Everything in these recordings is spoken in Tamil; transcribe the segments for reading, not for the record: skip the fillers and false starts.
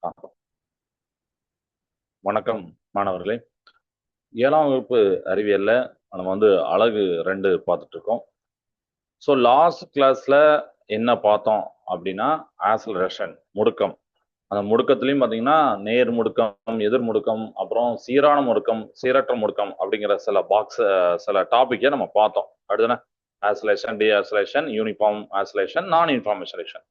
ஆ, வணக்கம் மாணவர்களே. 7ஆம் வகுப்பு அறிவியல்ல நம்ம அலகு 2 பார்த்துட்டு இருக்கோம். ஸோ லாஸ்ட் கிளாஸ்ல என்ன பார்த்தோம் அப்படின்னா, ஆக்ஸலரேஷன் முடுக்கம். அந்த முடுக்கத்திலையும் பார்த்தீங்கன்னா, நேர் முடுக்கம், எதிர் முடுக்கம், அப்புறம் சீரான முடுக்கம், சீரற்ற முடுக்கம் அப்படிங்கிற சில டாபிக்கை நம்ம பார்த்தோம். அடுத்தது acceleration, deacceleration, uniform acceleration, non uniform acceleration.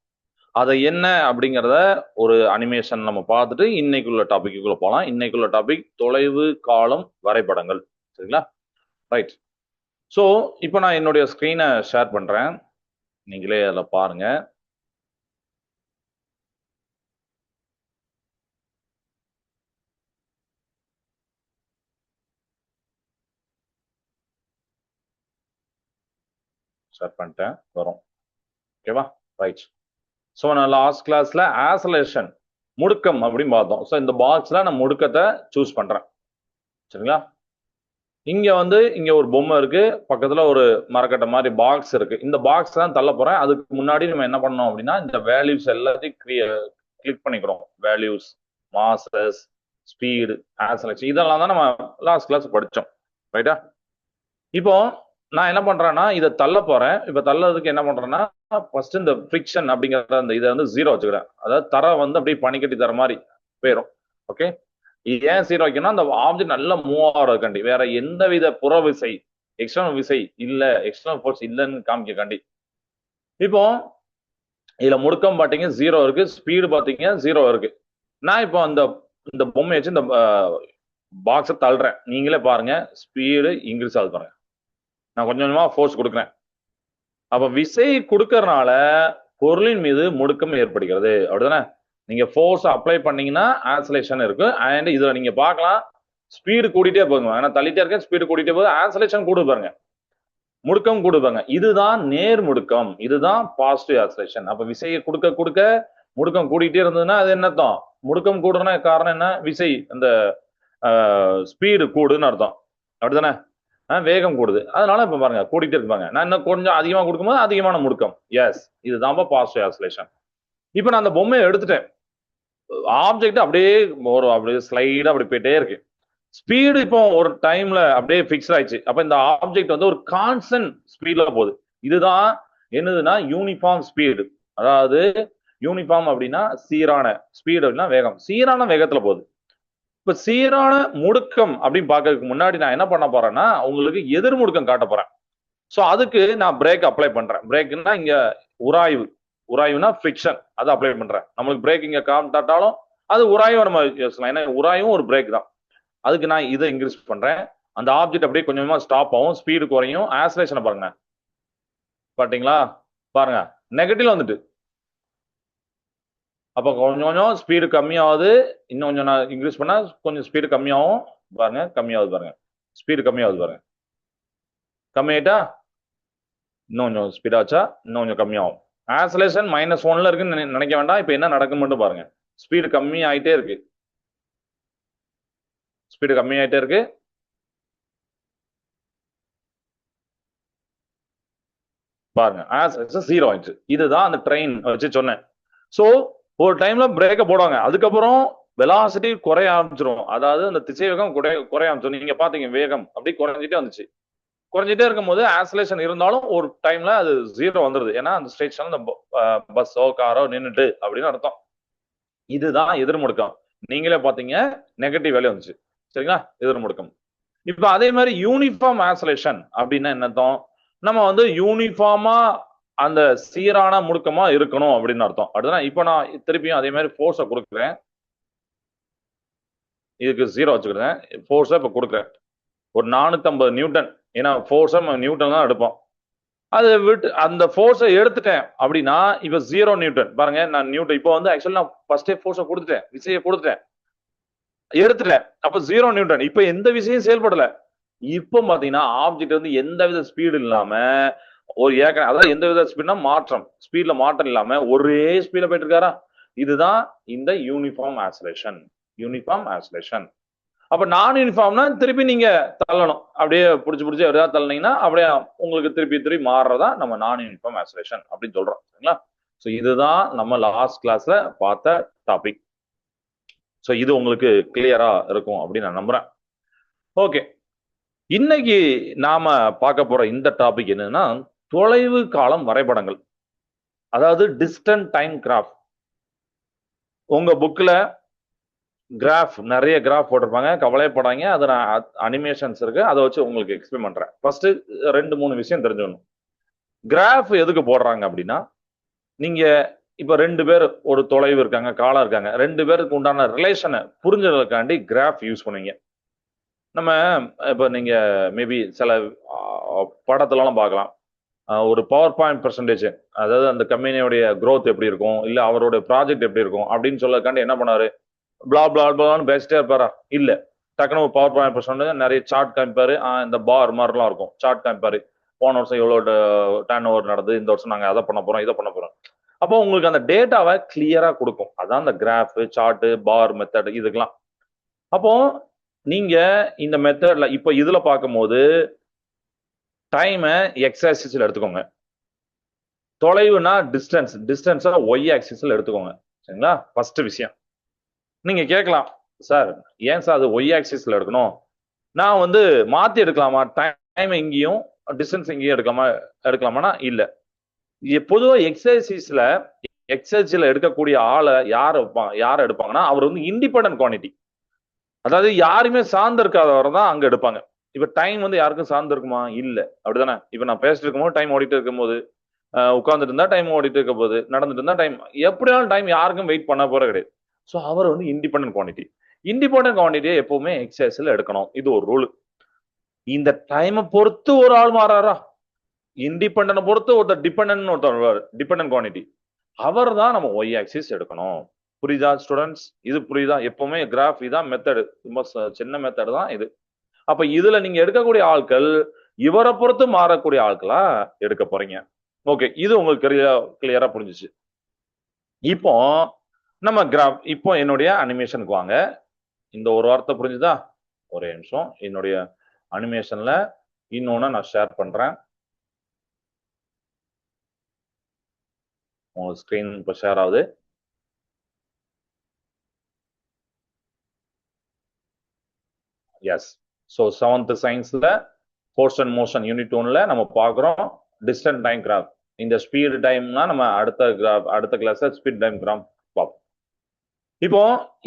அதை என்ன அப்படிங்கிறத ஒரு அனிமேஷன் நம்ம பார்த்துட்டு இன்னைக்குள்ள டாபிக்குள்ள போகலாம். இன்னைக்குள்ள டாபிக் தொலைவு காலம் வரைபடங்கள். சரிங்களா? ரைட். ஸோ இப்போ நான் என்னுடைய ஸ்க்ரீனை ஷேர் பண்றேன். நீங்களே அதில் பாருங்க. ஷேர் பண்ணிட்டேன். வரும். ஓகேவா? ரைட். ஸோ நான் லாஸ்ட் கிளாஸ்ல ஆக்ஸலரேஷன் முடுக்கம் அப்படின்னு பார்த்தோம். ஸோ இந்த பாக்ஸ்ல நான் முடுக்கத்தை சூஸ் பண்றேன். சரிங்களா? இங்க ஒரு பொம்மை இருக்கு, பக்கத்துல ஒரு மரக்கட்டை மாதிரி பாக்ஸ் இருக்கு. இந்த பாக்ஸ் தான் தள்ள போறேன். அதுக்கு முன்னாடி நம்ம என்ன பண்ணோம் அப்படின்னா, இந்த வேல்யூஸ் எல்லாத்தையும் கிளிக் பண்ணிக்கிறோம். வேல்யூஸ், மாசஸ், ஸ்பீடு, ஆக்ஸலரேஷன் இதெல்லாம் தான் நம்ம லாஸ்ட் கிளாஸ் படிச்சோம். ரைட்டா? இப்போ நான் என்ன பண்றேன்னா, இதை தள்ள போறேன். இப்ப தள்ளதுக்கு என்ன பண்றேன்னா, ஃபர்ஸ்ட் இந்த ஃபிரிக்ஷன் அப்படிங்கிற அந்த இதை 0 வச்சுக்கிறேன். அதாவது தர அப்படியே பனிக்கட்டி தர மாதிரி போயிடும். ஓகே, ஏன் 0 வைக்கணும், அந்த ஆப்ஜெக்ட் நல்லா மூவ் ஆகிறதுக்காண்டி, வேற எந்த வித புற விசை, எக்ஸ்டர்னல் விசை இல்ல, எக்ஸ்டர்னல் ஃபோர்ஸ் இல்லைன்னு காமிக்காண்டி. இப்போ இதுல முடுக்கம் பாத்தீங்க 0 இருக்கு, ஸ்பீடு பாத்தீங்க 0 இருக்கு. நான் இப்போ இந்த பொம்மை வச்சு இந்த பாக்ஸை தள்ளுறேன். நீங்களே பாருங்க, ஸ்பீடு இன்க்ரீஸ் ஆகுது பாருங்க. நான் கொஞ்சம் கொஞ்சமா ஃபோர்ஸ் கொடுக்குறேன். அப்ப விசை கொடுக்கறதுனால பொருளின் மீது முடுக்கம் ஏற்படுகிறது. அப்படிதானே? நீங்க ஃபோர்ஸ் அப்ளை பண்ணீங்கன்னா ஆக்ஸலரேஷன் இருக்கு. அண்ட் இதுல நீங்க பார்க்கலாம், ஸ்பீடு கூட்டிட்டே போகுங்க. ஏன்னா தள்ளிட்டே இருக்க, ஸ்பீடு கூட்டிட்டே போகுது, ஆக்ஸலரேஷன் கூடு பாருங்க, முடுக்கம் கூடு பாருங்க. இதுதான் நேர் முடுக்கம், இதுதான் பாசிட்டிவ் ஆக்ஸலரேஷன். அப்ப விசையை கொடுக்க கொடுக்க முடுக்கம் கூட்டிகிட்டே இருந்ததுன்னா அது என்னத்தான்? முடுக்கம் கூடுறதுனா காரணம் என்ன? விசை, அந்த ஸ்பீடு கூடுன்னு அர்த்தம். அப்படிதானே? வேகம் கூடுது. அதனால இப்ப பாருங்க கூட்டிகிட்டே இருப்பாங்க. நான் இன்னும் கொஞ்சம் அதிகமா கொடுக்கும்போது அதிகமான முடுக்கம். எஸ், இதுதான் பாசிட்டிவ் ஆக்ஸலரேஷன். இப்ப நான் அந்த பொம்மையை எடுத்துட்டேன். ஆப்ஜெக்ட் அப்படியே ஸ்லைடா அப்படி போயிட்டே இருக்கு. ஸ்பீடு இப்போ ஒரு டைம்ல அப்படியே பிக்ஸ் ஆயிடுச்சு. அப்ப இந்த ஆப்ஜெக்ட் ஒரு கான்ஸ்டன்ட் ஸ்பீட்ல போகுது. இதுதான் என்னதுன்னா யூனிஃபார்ம் ஸ்பீடு. அதாவது யூனிஃபார்ம் அப்படின்னா சீரான ஸ்பீடு அப்படின்னா வேகம், சீரான வேகத்துல போகுது. இப்ப சீரான முடுக்கம் அப்படின்னு பாக்கிறதுக்கு முன்னாடி நான் என்ன பண்ண போறேன்னா, உங்களுக்கு எதிர் முடுக்கம் காட்ட போறேன். சோ அதுக்கு நான் பிரேக் அப்ளை பண்றேன். பிரேக்னா இங்க உராய்வு, உராய்வுனா ஃபிரிக்ஷன், அதை அப்ளை பண்றேன். நம்மளுக்கு பிரேக் இங்க காட்டாலும் அது உராய்வு நம்ம யோசிக்கலாம். ஏன்னா உராய்வும் ஒரு பிரேக் தான். அதுக்கு நான் இதை இன்க்ரீஸ் பண்றேன். அந்த ஆப்ஜெக்ட் அப்படியே கொஞ்சமா ஸ்டாப் ஆகும், ஸ்பீடு குறையும். ஆக்ஸலரேஷனை பாருங்க, பாத்தீங்களா? பாருங்க, நெகட்டிவ் வந்துட்டு. அப்ப கொஞ்சம் கொஞ்சம் ஸ்பீடு கம்மியாகுது. இன்னும் கொஞ்சம் நான் இன்க்ரீஸ் பண்ணா கொஞ்சம் ஸ்பீடு கம்மியாகும். பாருங்க, கம்மியாகுது பாருங்க, ஸ்பீடு கம்மியாகுது பாருங்க. கம்மியாயிட்டா இன்னும் கொஞ்சம் ஸ்பீட் ஆச்சா இன்னும் கொஞ்சம் கம்மியாகும். ஆக்ஸலரேஷன் -1ல இருக்குன்னு நினைக்க வேண்டாம். இப்ப என்ன நடக்கும் மட்டும் பாருங்க, ஸ்பீடு கம்மி ஆயிட்டே இருக்கு, ஸ்பீடு கம்மி ஆயிட்டே இருக்கு. பாருங்க, ஆக்ஸலரேஷன் 0 ஆயிடுச்சு. இதுதான் அந்த ட்ரெயின் வச்சு சொன்னேன். சோ ஒரு டைம்ல பிரேக்க போடுவாங்க, அதுக்கப்புறம் வெலாசிட்டி குறைய ஆரம்பிச்சிடும். அதாவது அந்த திசை வேகம் குறைய ஆரம்பிச்சிடும். நீங்க பாத்தீங்க, வேகம் அப்படி குறைஞ்சிட்டே வந்துச்சு. குறைஞ்சிட்டே இருக்கும் போது ஆக்ஸலரேஷன் இருந்தாலும் ஒரு டைம்ல அது 0 வந்துருது. ஏன்னா அந்த ஸ்டேஷன் அந்த பஸ்ஸோ காரோ நின்னுட்டு அப்படின்னு அர்த்தம். இதுதான் எதிர் முடுக்கம். நீங்களே பாத்தீங்க, நெகட்டிவ் வேல்யூ வந்துச்சு. சரிங்களா? எதிர் முடுக்கம். இப்ப அதே மாதிரி யூனிஃபார்ம் ஆக்ஸலரேஷன் அப்படின்னா என்ன அர்த்தம்? நம்ம யூனிஃபார்மா அந்த சீரான முடுக்கமா இருக்கணும் அப்படின்னு அர்த்தம். அடுத்ததான் இப்ப நான் திருப்பியும் அதே மாதிரி ஃபோர்ஸை கொடுக்குறேன். இதுக்கு 0 வச்சுக்கிறேன். ஃபோர்ஸை இப்ப கொடுக்குறேன் ஒரு 450 நியூட்டன். ஏன்னா ஃபோர்ஸை நியூட்டன் தான் எடுப்போம். அதை விட்டு அந்த ஃபோர்ஸை எடுத்துட்டேன் அப்படின்னா இப்ப 0 நியூட்டன். பாருங்க, நான் நியூட்டன் இப்போ ஆக்சுவலி நான் ஃபர்ஸ்டே ஃபோர்ஸை கொடுத்துட்டேன், விசையை கொடுத்துட்டேன், எடுத்துட்டேன். அப்ப 0 நியூட்டன். இப்ப எந்த விஷயம் செயல்படல. இப்ப பாத்தீங்கன்னா ஆப்ஜெக்ட் எந்த வித ஸ்பீடு இல்லாம ஒரு அதாவது எந்த வித ஸ்பீட்னா மாற்றம், ஸ்பீட்ல மாற்றம் இல்லாம ஒரே ஸ்பீட்ல போயிட்டு இருக்காரா? இதுதான் இந்த யூனிஃபார்ம் ஆக்ஸலரேஷன். Uniform acceleration. அப்ப நான் யூனிஃபார்ம்னா திருப்பி நீங்க தள்ளணும். அப்படியே பிடிச்சி எதாவது தள்ளினீங்கன்னா அப்படியே உங்களுக்கு திருப்பி மாறுறதா நம்ம நான் யூனிஃபார்ம் ஆக்ஸலரேஷன் அப்படின்னு சொல்றோம். சரிங்களா? சோ இதுதான் நம்ம லாஸ்ட் கிளாஸ்ல பார்த்த டாபிக். ஸோ இது உங்களுக்கு கிளியரா இருக்கும் அப்படின்னு நான் நம்புறேன். ஓகே, இன்னைக்கு நாம பார்க்க போற இந்த டாபிக் என்னன்னா தொலைவு காலம் வரைபடங்கள், அதாவது டிஸ்டன்ட் டைம் கிராஃப். உங்க புக்ல கிராஃப் நிறைய கிராஃப் போட்டிருப்பாங்க, கவலைப்படாங்க. அதுல அனிமேஷன்ஸ் இருக்கு, அதை வச்சு உங்களுக்கு எக்ஸ்பிளைன் பண்றேன். ஃபர்ஸ்ட் 2-3 விஷயம் தெரிஞ்சுக்கணும். கிராஃப் எதுக்கு போடுறாங்க அப்படின்னா, நீங்க இப்ப 2 பேர் ஒரு தொலைவு இருக்காங்க, காலம் இருக்காங்க, 2 பேருக்கு உண்டான ரிலேஷனை புரிஞ்சதுக்காண்டி கிராஃப் யூஸ் பண்ணுவீங்க. நம்ம இப்ப நீங்க மேபி சில படத்துலலாம் பார்க்கலாம், ஒரு பவர் பாயிண்ட் பெர்சன்டேஜ், அதாவது அந்த கம்பெனியோடைய growth எப்படி இருக்கும், இல்ல அவரோட ப்ராஜெக்ட் எப்படி இருக்கும் அப்படின்னு சொல்லக்காண்டி என்ன பண்ணாரு, பிளா பிளா பிளான்னு பேசிட்டே இருப்பாரா? இல்ல, டக்குனு ஒரு பவர் பாயிண்ட் பெர்சன்டேஜ் நிறைய சார்ட் காமிப்பாரு. இந்த பார் மாதிரிலாம் இருக்கும், சார்ட் காமிப்பாரு. போன வருஷம் எவ்வளவு டர்ன் ஓவர் நடந்தது, இந்த வருஷம் நாங்க அதை பண்ண போறோம், இதை பண்ண போறோம். அப்போ உங்களுக்கு அந்த டேட்டாவை கிளியரா கொடுக்கும். அதான் அந்த கிராஃப், சார்ட், பார் மெத்தட் இதுக்கெல்லாம். அப்போ நீங்க இந்த மெத்தட்ல இப்ப இதுல பார்க்கும்போது டைமை எக்ஸ் ஆக்சிஸ்ல எடுத்துக்கோங்க, தொலைவுனா டிஸ்டன்ஸ், டிஸ்டன்ஸா ஒய் ஆக்சிஸ்ல எடுத்துக்கோங்க. சரிங்களா? ஃபர்ஸ்ட் விஷயம். நீங்க கேட்கலாம், சார் ஏன் சார் அது ஒய் ஆக்சிஸ்ல எடுக்கணும், நான் வந்து மாத்தி எடுக்கலாமா, டைம் எங்கேயும் டிஸ்டன்ஸ் எங்கேயும் எடுக்கலாமானா இல்ல. பொதுவா எக்ஸசைஸ்ல எக்ஸசைஸ்ல எடுக்கக்கூடிய ஆளை யார் எடுப்பாங்கன்னா, அவர் வந்து இண்டிபெண்டன்ட் குவான்டிட்டி, அதாவது யாருமே சார்ந்து இருக்காதவரை தான் அங்க எடுப்பாங்க. இப்ப டைம் வந்து யாருக்கும் சார்ந்து இருக்குமா? இல்ல, அப்படிதானே? இப்ப நான் பேசிட்டு இருக்கும்போது டைம் ஓடிட்டு இருக்கும்போது, உட்கார்ந்துட்டு இருந்தா டைம் ஓடிட்டு இருக்க போது, நடந்துட்டு இருந்தா டைம், எப்படியாலும் டைம் யாருக்கும் வெயிட் பண்ண போற கிடையாது. ஸோ அவர் வந்து இண்டிபெண்டன்ட் குவான்டிட்டி. இண்டிபெண்டன்ட் குவான்டிட்டியை எப்பவுமே எக்ஸசைஸ்ல எடுக்கணும், இது ஒரு ரூல். இந்த டைமை பொறுத்து ஒரு ஆள் மாறாரா? இண்டிபெண்டன்ட் பொறுத்து ஒருத்தர் டிபெண்டன்ட் குவான்டிட்டி, அவர் தான் நம்ம ஒய் ஆக்சிஸ் எடுக்கணும். புரியுதா ஸ்டூடெண்ட்ஸ்? இது புரியுதா? எப்பவுமே கிராஃப் இதான் மெத்தடு, ரொம்ப சின்ன மெத்தட் தான் இது. அப்ப இதுல நீங்க எடுக்கக்கூடிய ஆட்கள் இவரை பொறுத்து மாறக்கூடிய ஆட்களா எடுக்க போறீங்க. ஓகே, இது உங்களுக்கு கிளியரா புரிஞ்சிச்சு. இப்போ நம்ம கிராஃப், இப்போ என்னுடைய அனிமேஷனுக்கு வாங்க. இந்த ஒரு வார்த்தை புரிஞ்சுதா? ஒரே நிமிஷம், என்னுடைய அனிமேஷன்ல இன்னொன்னு நான் ஷேர் பண்றேன். உங்க ஸ்கிரீன் இப்போ ஷேர் ஆகுது. எஸ். ஸோ 7th சயின்ஸ்ல ஃபோர்ஸ் அண்ட் மோஷன் யூனிட் 1ல நம்ம பார்க்குறோம் டிஸ்டன்ட் டைம் கிராஃப். இந்த ஸ்பீடு டைம்னா நம்ம அடுத்த கிளாஸ்ல ஸ்பீட் டைம் கிராஃப் பார்ப்போம். இப்போ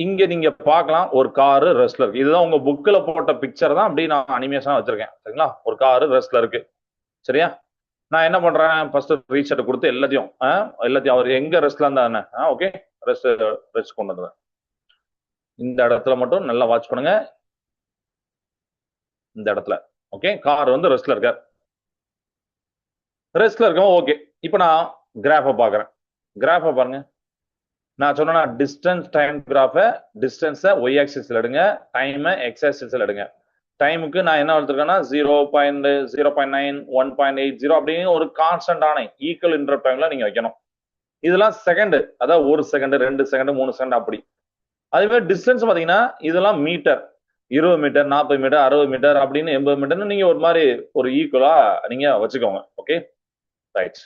இங்க நீங்க பார்க்கலாம், ஒரு காரு ரெஸ்ட்ல இருக்கு. இதுதான் உங்க புக்ல போட்ட பிக்சர் தான் அப்படி நான் அனிமேஷனா வச்சிருக்கேன். சரிங்களா? ஒரு காரு ரெஸ்ட்ல இருக்கு. சரியா? நான் என்ன பண்றேன், ஃபர்ஸ்ட் ரீசெட் கொடுத்து எல்லாத்தையும் அவர் எங்க ரெஸ்ட்ல இருந்தா ஓகே, ரெஸ்ட் கொண்டு வந்துடுறேன். இந்த இடத்துல மட்டும் நல்லா வாட்ச் பண்ணுங்க. இந்த இடத்துல ஓகே, கார் வந்து ரெஸ்ட்ல இருக்க, ஓகே. இப்போ நான் கிராஃபை பார்க்கறேன். கிராஃபை பாருங்க. நான் சொன்னா டிஸ்டன்ஸ் டைம் கிராஃபை, டிஸ்டன்ஸை ஒய் ஆக்சிஸ்ல எடுங்க, டைமை எக்ஸ் ஆக்சிஸ்ல எடுங்க. டைமுக்கு நான் என்ன எடுத்திருக்கேன்னா 0.9 1.80 அப்படின்னு ஒரு கான்ஸ்டன்டான ஈக்குவல் இன்டர்வல் டைம்ல நீங்க வைக்கணும். இதெல்லாம் செகண்ட், அதாவது 1 செகண்ட் 2 செகண்ட் 3 செகண்ட் அப்படி. அதே மாதிரி டிஸ்டன்ஸ் பாத்தீங்கன்னா இதெல்லாம் மீட்டர், 20 மீட்டர் 40 மீட்டர் 60 மீட்டர் அப்படின்னு 80 மீட்டர்னு நீங்க ஒரு மாதிரி ஒரு ஈக்குவலா நீங்க வச்சுக்கோங்க. Okay right.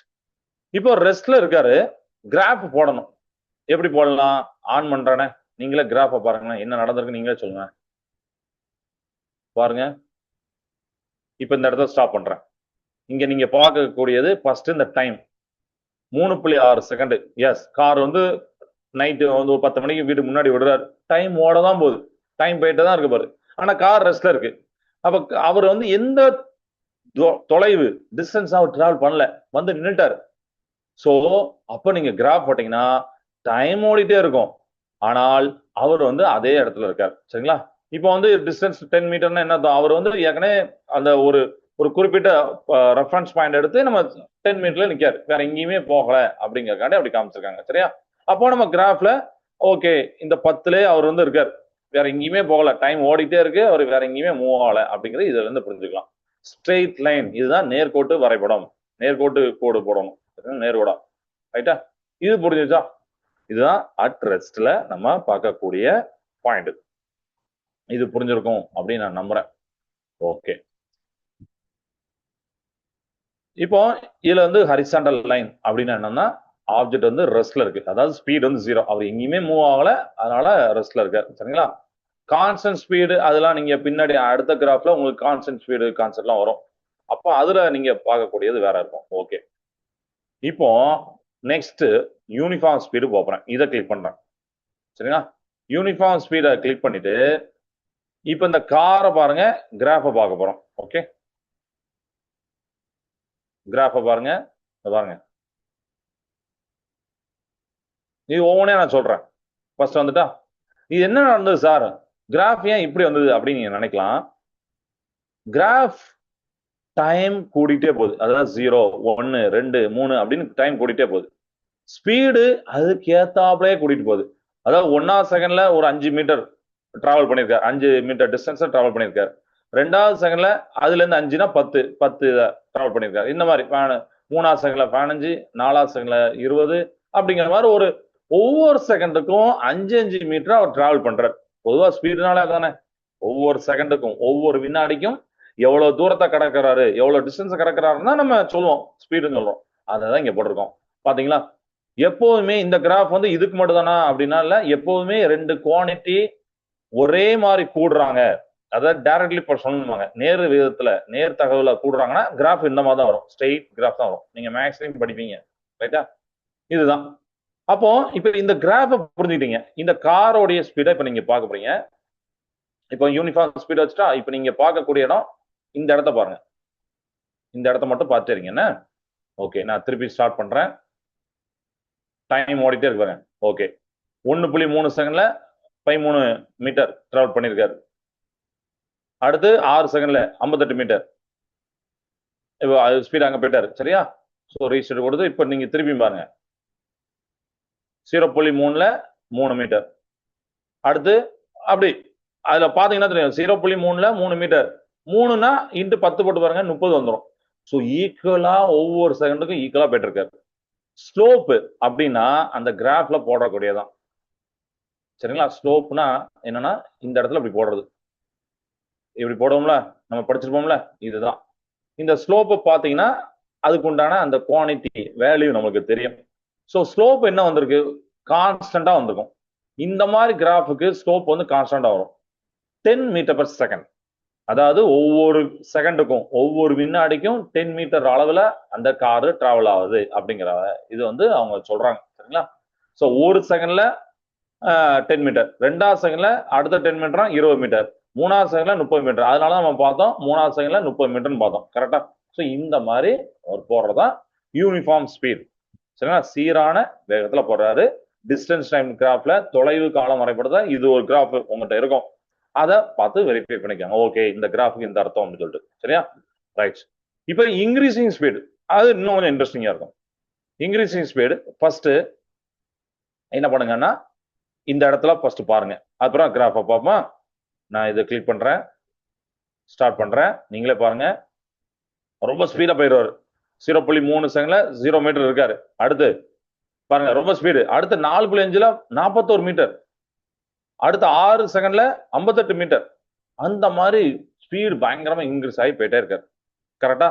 இப்போ ரெஸ்ட்ல இருக்காரு, கிராஃப் போடணும். எப்படி போடலாம்? ஆன் பண்றானே, நீங்களே கிராஃபை பாருங்களேன், என்ன நடந்திருக்கு நீங்களே சொல்லுங்க. பாருங்க, இப்ப இந்த இடத்துல ஸ்டாப் பண்றேன். இங்க நீங்க பார்க்கக்கூடியது ஃபர்ஸ்ட் இந்த டைம் 3.6 செகண்ட். எஸ், கார் வந்து நைட்டு வந்து ஒரு 10 மணிக்கு வீடு முன்னாடி விடுறாரு. டைம் ஓட தான் போகுது, டைம் போயிட்டு தான் இருக்கு பாரு, ஆனா கார் ரெஸ்ட்ல இருக்கு. அப்ப அவர் வந்து எந்த தொலைவு டிஸ்டன்ஸ் அவர் டிராவல் பண்ணல, வந்து நின்னுட்டாரு. சோ அப்ப நீங்க கிராஃப் போட்டீங்கன்னா டைம் ஓடிட்டே இருக்கும், ஆனால் அவர் வந்து அதே இடத்துல இருக்காரு. சரிங்களா? இப்போ வந்து டிஸ்டன்ஸ் 10 மீட்டர்னா என்ன, அவர் வந்து ஏற்கனவே அந்த ஒரு குறிப்பிட்ட ரெஃபரன்ஸ் பாயிண்ட் எடுத்து நம்ம 10 மீட்டர்ல நிக்காரு, வேற எங்கேயுமே போகல அப்படிங்கறக்காண்டி அப்படி காமிச்சிருக்காங்க. சரியா? அப்போ நம்ம கிராஃப்ல ஓகே, இந்த 10லே அவர் வந்து இருக்காரு, வேற எங்கேயுமே போகல, டைம் ஓடிட்டே இருக்கு, அவர் வேற எங்கேயுமே மூவ் ஆகல அப்படிங்கிறது இதுல இருந்து புரிஞ்சுக்கலாம். ஸ்ட்ரெயிட் லைன், இதுதான் நேர்கோட்டு வரைபடம். நேர்கோட்டு கோடு போடணும், நேர்கோடா. ரைட்டா? இது புரிஞ்சுச்சா? இதுதான் அட் ரெஸ்ட்ல நம்ம பார்க்கக்கூடிய பாயிண்ட். இது புரிஞ்சிருக்கும் அப்படின்னு நான் நம்புறேன். ஓகே, இப்போ இதுல வந்து ஹரிசாண்டல் லைன் அப்படின்னு என்னன்னா, ஆப்ஜெக்ட் வந்து ரெஸ்ட்ல இருக்கு, அதாவது ஸ்பீட் வந்து 0, அவர் எங்கேயுமே மூவ் ஆகல, அதனால ரெஸ்ட்ல இருக்காரு. சரிங்களா? கான்ஸ்டன்ட் ஸ்பீடு அதெல்லாம் நீங்க பின்னாடி அடுத்த கிராஃப்ல உங்களுக்கு கான்ஸ்டன்ட் ஸ்பீடு கான்செப்ட்லாம் வரும். அப்போ அதுல நீங்க பார்க்கக்கூடியது வேற இருக்கும். ஓகே, இப்போ நெக்ஸ்ட் யூனிஃபார்ம் ஸ்பீடு போறேன். இதை கிளிக் பண்றேன். சரிங்களா? யூனிஃபார்ம் ஸ்பீடை கிளிக் பண்ணிட்டு இப்போ இந்த காரை பாருங்க, கிராஃபை பார்க்க போறோம். ஓகே, கிராஃபை பாருங்க, பாருங்க. இது ஒவ்வொன்றே நான் சொல்றேன். ஃபர்ஸ்ட் வந்துட்டா இது என்ன நடந்தது சார், கிராஃப் ஏன் இப்படி வந்தது அப்படின்னு நீங்க நினைக்கலாம். கிராஃப் டைம் கூடிட்டே போகுது, அதாவது 0, 1, 2, 3 அப்படின்னு டைம் கூடிட்டே போகுது. ஸ்பீடு அதுக்கு ஏத்தாப்லயே கூட்டிட்டு போகுது. அதாவது 1வது செகண்ட்ல ஒரு 5 மீட்டர் டிராவல் பண்ணிருக்காரு, 5 மீட்டர் டிஸ்டன்ஸ் டிராவல் பண்ணிருக்காரு. 2வது செகண்ட்ல அதுல இருந்து 5னா 10 டிராவல் பண்ணிருக்காரு. இந்த மாதிரி 3வது செகண்ட்ல 15, 4வது செகண்ட்ல 20 அப்படிங்கிற மாதிரி ஒரு ஒவ்வொரு செகண்டுக்கும் 5 மீட்டர் அவர் டிராவல் பண்றாரு. பொதுவா ஸ்பீடுனால தானே, ஒவ்வொரு செகண்டுக்கும் ஒவ்வொரு வினாடிக்கும் எவ்வளவு தூரத்தை கடக்கிறாரு, எவ்வளவு டிஸ்டன்ஸ் கடக்கிறாருன்னா நம்ம சொல்லுவோம், ஸ்பீடுன்னு சொல்றோம். அதான் இங்க போட்டிருக்கோம். பாத்தீங்களா? எப்போதுமே இந்த கிராஃப் வந்து இதுக்கு மட்டும் தானா அப்படின்னா இல்ல, எப்போதுமே 2 குவான்டிட்டி ஒரே மாதிரி கூடுறாங்க, அதாவது டைரக்ட்லி சொல்லணுமாங்க, நேர் விதத்துல நேர் தகவல கூடுறாங்கன்னா கிராஃப் இந்த மாதிரி தான் வரும், ஸ்ட்ரெயிட் கிராஃப் தான் வரும். நீங்க மேக்ஸிமம் படிப்பீங்க, ரைட்டா? இதுதான். அப்போ இப்ப இந்த கிராஃபை புரிஞ்சுக்கிட்டீங்க. இந்த காரோடைய ஸ்பீடை இப்ப நீங்க பார்க்க போறீங்க. இப்போ யூனிஃபார்ம் ஸ்பீட் வச்சுட்டா இப்ப நீங்க பார்க்கக்கூடிய இடம் இந்த இடத்த பாருங்க. இந்த இடத்த மட்டும் பார்த்துட்டு இருக்கீங்க என்ன? ஓகே, நான் திருப்பி ஸ்டார்ட் பண்றேன். டைம் ஓடிட்டே இருக்கு பாருங்க. ஓகே, 1.3 செகண்ட்ல 13 மீட்டர் டிராவல் பண்ணிருக்காரு. அடுத்து 6 செகண்ட்ல 58 மீட்டர். இப்போ ஸ்பீட் அங்க போயிட்டாரு. சரியா? ஸோ ரீஸ்டார்ட் கொடுத்து இப்போ நீங்க திருப்பி பாருங்க, 0.3ல 3 மீட்டர். அடுத்து அப்படி அதுல பாத்தீங்கன்னா தெரியும், 0.3ல 3 மீட்டர். 3னா இன்ட்டு 10 போட்டு பாருங்க, 30 வந்துடும். ஸோ ஈக்குவலா ஒவ்வொரு செகண்டுக்கும் ஈக்குவலா போயிட்டு இருக்காரு. ஸ்லோப் அப்படின்னா அந்த கிராஃப்ல போடக்கூடியதான். சரிங்களா? ஸ்லோப்னா என்னன்னா இந்த இடத்துல இப்படி போடுறது, இப்படி போடுவோம்ல, நம்ம படிச்சிருப்போம்ல, இதுதான். இந்த ஸ்லோப்பை பார்த்தீங்கன்னா அதுக்கு உண்டான அந்த குவான்டிட்டி வேல்யூ நமக்கு தெரியும். ஸோ ஸ்லோப் என்ன வந்திருக்கு, கான்ஸ்டன்டா வந்திருக்கும். இந்த மாதிரி கிராஃபுக்கு ஸ்லோப் வந்து கான்ஸ்டன்டா வரும். 10 மீட்டர் பர் செகண்ட், அதாவது ஒவ்வொரு செகண்டுக்கும் ஒவ்வொரு வினாடிக்கும் 10 மீட்டர் அளவுல அந்த காரு டிராவல் ஆகுது அப்படிங்கிற இது வந்து அவங்க சொல்றாங்க. சரிங்களா? ஸோ ஒரு செகண்ட்ல 10 மீட்டர், 2வது செகண்ட்ல அடுத்த 10 மீட்டரா 20 மீட்டர், 3வது செகண்ட்ல 30 மீட்டர். அதனால நம்ம பார்த்தோம் 3வது செகண்ட்ல 30 மீட்டர்னு பார்த்தோம். கரெக்டா? ஸோ இந்த மாதிரி அவர் போடுறதா யூனிஃபார்ம் ஸ்பீட். சரிங்களா? சீரான வேகத்துல போடுறாரு. டிஸ்டன்ஸ் டைம் கிராஃப்ல தொலைவு காலம் வரைபடத்தை இது ஒரு கிராஃப் உங்ககிட்ட இருக்கும், அதை பார்த்து வெரிஃபை பண்ணிக்காங்க. ஓகே, இந்த கிராஃபுக்கு இந்த அர்த்தம் அப்படின்னு சொல்லிட்டு. சரியா? ரைட். இப்போ இன்க்ரீசிங் ஸ்பீடு, அது இன்னும் கொஞ்சம் இன்ட்ரெஸ்டிங்கா இருக்கும். இன்க்ரீசிங் ஸ்பீடு ஃபர்ஸ்ட் என்ன பண்ணுங்கன்னா இந்த இடத்துல ஃபர்ஸ்ட் பாருங்க, அப்புறம் கிராஃபை பார்ப்போம். நான் இதை கிளிக் பண்றேன், ஸ்டார்ட் பண்றேன். நீங்களே பாருங்க, ரொம்ப ஸ்பீடா போயிடுவாரு. 0.3 செகண்ட்ல 0 மீட்டர் இருக்காரு. அடுத்து பாருங்க ரொம்ப ஸ்பீடு. அடுத்து 4.5ல 41 மீட்டர். அடுத்த 6 செகண்ட்ல 58 மீட்டர். அந்த மாதிரி ஸ்பீடு பயங்கரமா இன்க்ரீஸ் ஆகி போயிட்டே இருக்காரு. கரெக்டா?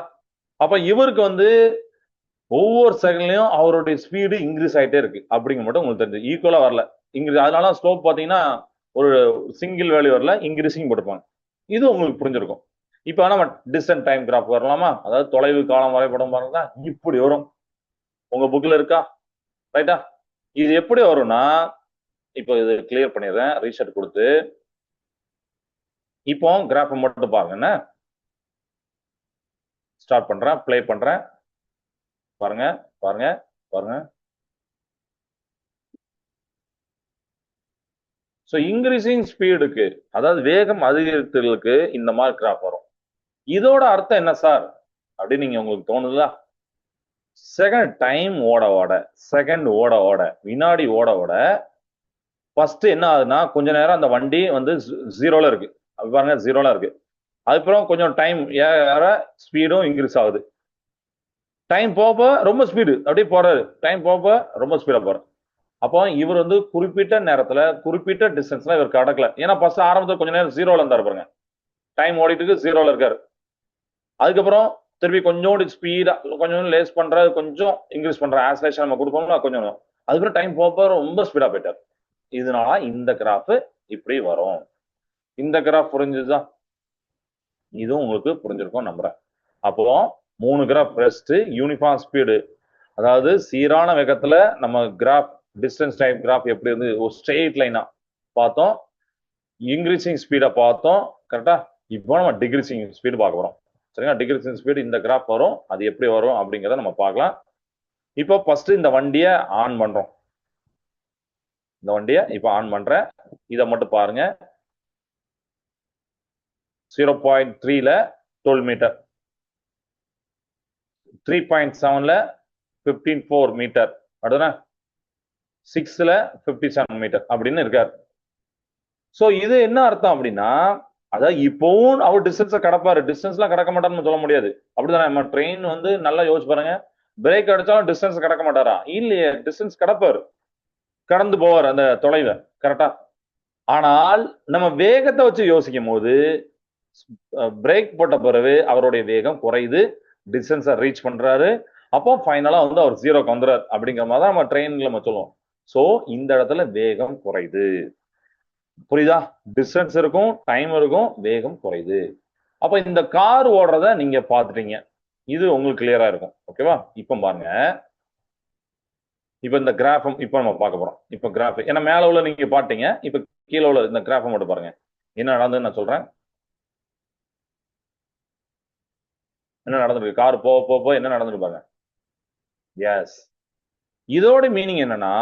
அப்ப இவருக்கு வந்து ஒவ்வொரு செகண்ட்லயும் அவருடைய ஸ்பீடு இன்க்ரீஸ் ஆகிட்டே இருக்கு அப்படிங்க மட்டும் உங்களுக்கு தெரிஞ்சு, ஈக்குவலா வரல இன்க்ரீஸ். அதனால ஸ்லோப் பாத்தீங்கன்னா ஒரு சிங்கிள் வேல்யூ வரல, இன்க்ரீசிங் போட்டுப்பாங்க. இது உங்களுக்கு புரிஞ்சிருக்கும். இப்போ நம்ம டிஸ்டன்ஸ் டைம் கிராஃப் வரலாமா, அதாவது தொலைவு காலம் வரைபடம் பாருங்க, இப்படி வரும். உங்க புக்ல இருக்கா? ரைட்டா? இது எப்படி வரும்னா, இப்போ இது கிளியர் பண்ணிடுறேன், ரீசெட் கொடுத்து. இப்போ கிராஃப் மட்டும் பாருங்க, என்ன ஸ்டார்ட் பண்றேன், பிளே பண்றேன். பாருங்க பாருங்க பாருங்க. ஸோ இன்க்ரீசிங் ஸ்பீடுக்கு, அதாவது வேகம் அதிகரித்தலுக்கு இந்த மாதிரி கிராஃப் வரும். இதோட அர்த்தம் என்ன சார் அப்படின்னு நீங்க உங்களுக்கு தோணுதா? செகண்ட் டைம் ஓட ஓட, செகண்ட் ஓட ஓட, வினாடி ஓட ஓட ஃபர்ஸ்ட் என்ன ஆகுதுன்னா கொஞ்ச நேரம் அந்த வண்டி வந்து 0ல இருக்கு, பாருங்க 0ல இருக்கு. அதுக்கப்புறம் கொஞ்சம் டைம் ஏற ஸ்பீடும் இன்க்ரீஸ் ஆகுது. டைம் போக ரொம்ப ஸ்பீடு அப்படியே போறாரு, டைம் போக ரொம்ப ஸ்பீடா போறாரு. அப்போ இவர் வந்து குறிப்பிட்ட நேரத்துல குறிப்பிட்ட டிஸ்டன்ஸ்ல இவர் கடக்கல. ஏன்னா ஃபர்ஸ்ட் ஆரம்பத்துல கொஞ்ச நேரம் 0ல இருந்தாரு பாருங்க, டைம் ஓடிட்டு 0ல இருக்காரு. அதுக்கப்புறம் திருப்பி கொஞ்சோண்டு ஸ்பீடா கொஞ்சம் லேஸ் பண்றது, கொஞ்சம் இன்க்ரீஸ் பண்ற ஆசலேஷன் நம்ம கொடுப்போம்னா கொஞ்சம், அதுக்கப்புறம் டைம் போக ரொம்ப ஸ்பீடா போயிட்டார். இதனால இந்த கிராஃப் இப்படி வரும். இந்த கிராஃப் புரிஞ்சுதா? இதுவும் உங்களுக்கு புரிஞ்சிருக்கும் நம்புறேன். அப்போ 3 கிராஃப் ரெஸ்ட், யூனிஃபார்ம் ஸ்பீடு, அதாவது சீரான வேகத்துல நம்ம கிராஃப் டிஸ்டன்ஸ் டைப் கிராஃப் எப்படி இருந்து ஒரு ஸ்ட்ரெயிட் லைனா பார்த்தோம். இன்க்ரீசிங் ஸ்பீடை பார்த்தோம். கரெக்டா? இப்போ நம்ம டிக்ரீசிங் ஸ்பீடு பார்க்க போறோம். சரிங்களா? டிக்ரீசிங் ஸ்பீடு இந்த கிராஃப் வரும். அது எப்படி வரும் அப்படிங்கிறத நம்ம பார்க்கலாம். இப்போ ஃபர்ஸ்ட் இந்த வண்டியை ஆன் பண்றோம். இந்த வண்டியை இப்போ ஆன் பண்றேன். இதை மட்டும் பாருங்க. 0.3ல 12 மீட்டர், 3.7ல 15.4 மீட்டர், அடுத்த 6ல 57 மீட்டர் அப்படின்னு இருக்காரு. சோ இது என்ன அர்த்தம் அப்படின்னா, அதாவது இப்பவும் அவர் டிஸ்டன்ஸை கடப்பாரு, டிஸ்டன்ஸ்லாம் கடக்க மாட்டாருன்னு சொல்ல முடியாது. அப்படிதான் நம்ம ட்ரெயின் வந்து நல்லா யோசிச்சு பாருங்க, பிரேக் அடிச்சாலும் டிஸ்டன்ஸ் கடக்க மாட்டாரா? இல்லையே, டிஸ்டன்ஸ் கடப்பாரு, கடந்து போவார் அந்த தொலைவை. கரெக்டா? ஆனால் நம்ம வேகத்தை வச்சு யோசிக்கும் போது பிரேக் போட்ட பிறகு அவருடைய வேகம் குறையுது, டிஸ்டன்ஸை ரீச் பண்றாரு, அப்போ ஃபைனலா வந்து அவர் ஜீரோக்கு வந்துறாரு அப்படிங்கிற மாதிரி தான் நம்ம ட்ரெயின்ல நம்ம சொல்லுவோம். சோ இந்த இடத்துல வேகம் குறையுது. புரியுதா? டிஸ்டன்ஸ் இருக்கும், டைம் இருக்கும், வேகம் குறையுது. அப்ப இந்த கார் ஓடுறத நீங்க பாத்துட்டீங்க. இது உங்களுக்கு கிளியரா இருக்கும். ஓகேவா? இப்ப பாருங்க, இப்ப இந்த கிராஃப் இப்ப நம்ம பார்க்க போறோம். இப்ப கிராஃப் ஏன்னா மேல உள்ள நீங்க பாத்தீங்க, இப்ப கீழே உள்ள இந்த கிராஃப் மட்டும் பாருங்க. என்ன நடந்ததுன்னு நான் சொல்றேன். என்ன நடந்திருக்கு? கார் போக போக என்ன நடந்துட்டு பாருங்க. எஸ், இதோட மீனிங் என்னன்னா,